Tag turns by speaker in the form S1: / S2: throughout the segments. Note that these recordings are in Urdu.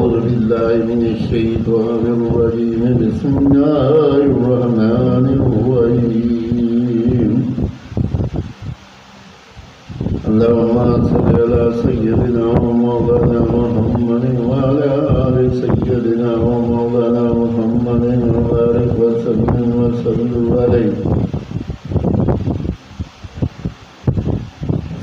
S1: أعوذ بالله من الشيطان الرجيم بسم الله الرحمن الرحيم اللهم صل على سيدنا ومولانا محمد وعلى آل سيدنا ومولانا محمد وبارك وسلم عليه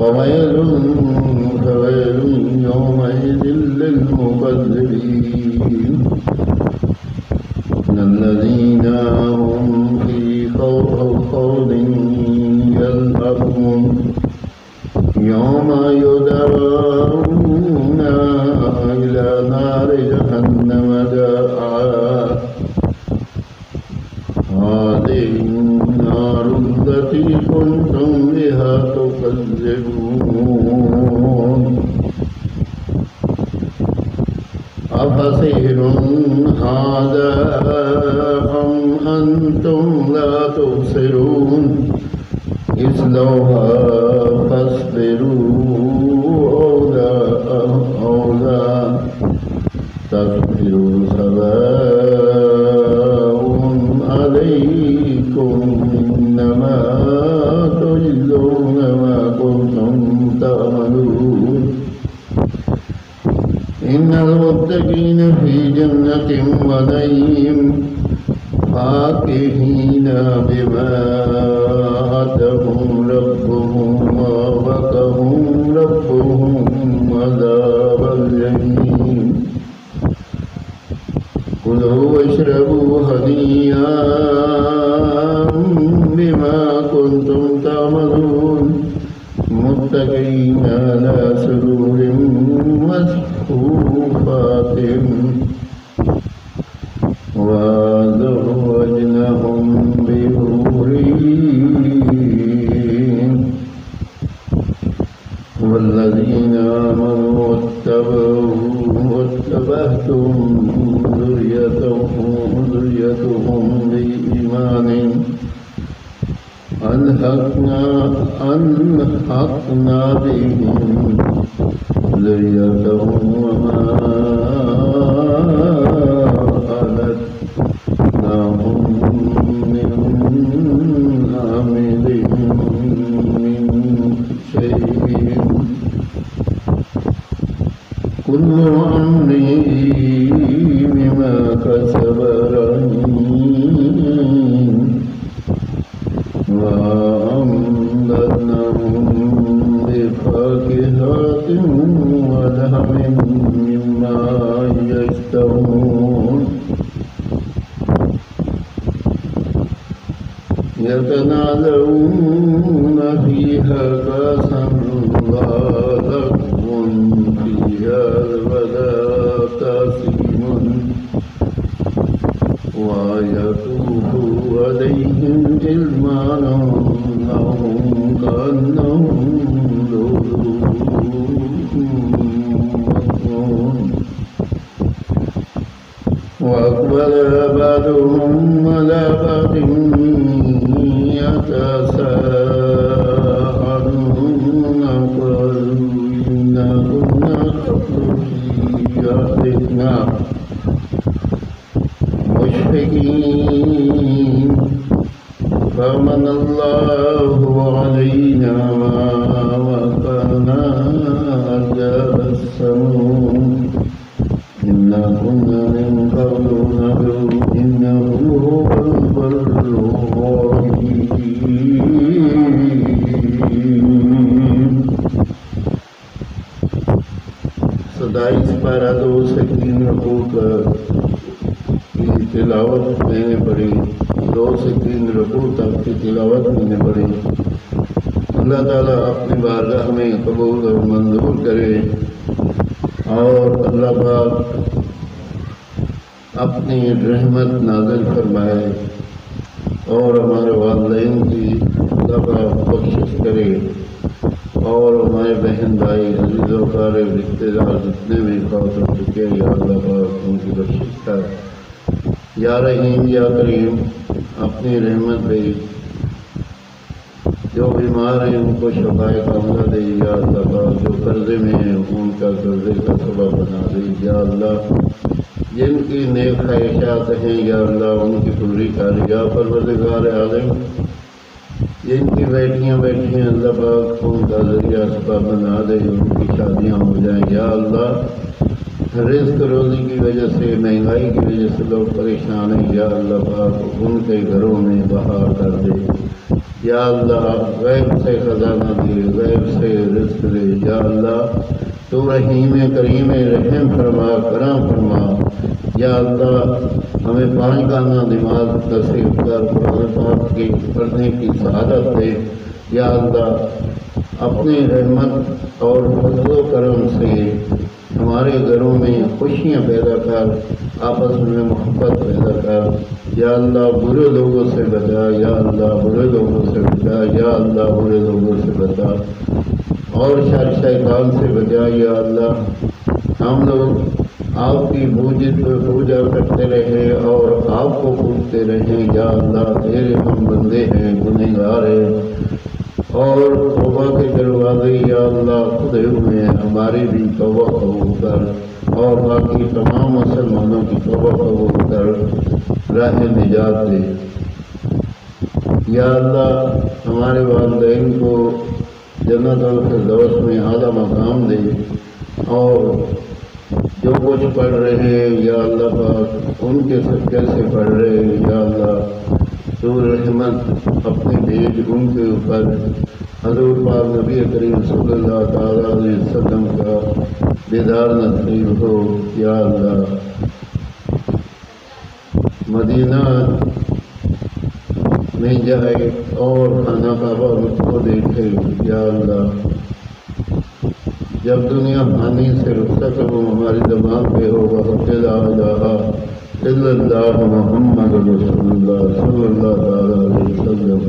S1: فويل يومئذ للمكذبين الذين هم في خوض يلعبون يوم يدعون إلى نار جهنم دعا هذه النار التي كنتم بها تكذبون أفسحر هذا أم أنتم لا تبصرون اصلوها فاصبروا أو لا تصبروا سواء عليكم إنما تجزون ما كنتم تعملون إن المتقين في جنة ونعيم فاكهين بما آتاهم ربهم ووقاهم ربهم عذاب الجحيم كلوا واشربوا هنيئا بما كنتم تعملون متكئين على سرور مصفوفات وزوجناهم بحور عين والذين آمنوا واتبعتهم ذريتهم بإيمان ألحقنا بهم ذريتهم وما ألتناهم من عملهم من شيء كل أمر بما كسب رهين وأمددناهم بفاكهة ولحم مما يشتهون يتنازعون فيها كأسا لا لغو فيها ولا تأثيم ويطوف عليهم غلمان لهم كأنهم لؤلؤ مكنون وأقبل بعضهم على بعض يتساءلون قالوا إنا كنا قبل في أهلنا المشفقين فمن الله علينا وقانا عذاب السموم إنا كنا من قبل ندعوه إنه هو البر الرحيم. ستائیس پارہ 2 سے 3 رکوع کی تلاوت میں نے پڑھی، 2 سے 3 رکوع تک کی تلاوت میں نے پڑھی. اللہ تعالیٰ اپنی بارگاہ میں قبول اور منظور کرے، اور اللہ پاک اپنی رحمت نازل فرمائے، اور ہمارے والدین کی اللہ پاک بخشش کرے، اور ہمارے بہن بھائی عزیز و قارب رشتے دار جتنے بھی فوت ہو چکے یا اللہ پاک ان کی بخشش کر. یا رحیم یا کریم اپنی رحمت دے، جو بیمار ہیں ان کو شفائے کاملہ دے یا اللہ پاک، جو قرضے میں ہیں ان کا قرضے کا سبب بنا دے یا اللہ، جن کی نیک خواہشات ہیں یا اللہ ان کی پوری کر یا پروردگار عالم، جن کی بیٹیاں بیٹھی ہیں اللہ پاک ان کا ذریعہ اسباب بنا دے، ان کی شادیاں ہو جائیں یا اللہ. رزق روزی کی وجہ سے، مہنگائی کی وجہ سے لوگ پریشان ہیں یا اللہ پاک ان کے گھروں میں بہار کر دے یا اللہ. غیب سے خزانہ دے، غیب سے رزق دے یا اللہ. تو رحیم کریم رحم فرما، کرم فرما یا اللہ. ہمیں 5 گانا نماز نصیب کر، قرآن پاک کی پڑھنے کی سعادت دے یا اللہ. اپنی رحمت اور فضل و کرم سے ہمارے گھروں میں خوشیاں پیدا کر، آپس میں محبت پیدا کر یا اللہ. برے لوگوں سے بچا یا اللہ، برے لوگوں سے بچا یا اللہ، برے لوگوں سے بچا، اور شر شیطان سے بچا یا اللہ. ہم لوگ آپ کی پوجا کرتے رہے اور آپ کو پوجتے رہیں یا اللہ. تیرے ہم بندے ہیں، گنہگار ہیں، اور توبہ کے دروازے یا اللہ کھلے ہوئے ہیں. ہماری بھی توبہ قبول کر، اور باقی تمام مسلمانوں کی توبہ قبول کر، راہ نجات دے یا اللہ. ہمارے والدین کو جنت الفردوس میں اعلیٰ مقام دے، اور جو کچھ پڑھ رہے ہیں یا اللہ پاک ان کے سب کیسے پڑھ رہے ہیں یا اللہ. تو رحمت اپنے بھیج ان کے اوپر. حضور پاک نبی کریم صلی اللہ تعالیٰ علیہ وسلم کا دیدار نصیب ہو یا اللہ. مدینہ میں جائے اور خانہ کعبہ کو دیکھے یا اللہ. جب دنیا فانی سے رخصت ہو ہماری زبان پہ ہوگا لا الہ الا اللہ محمد رسول اللہ صلی اللہ تعالیٰ علیہ وسلم.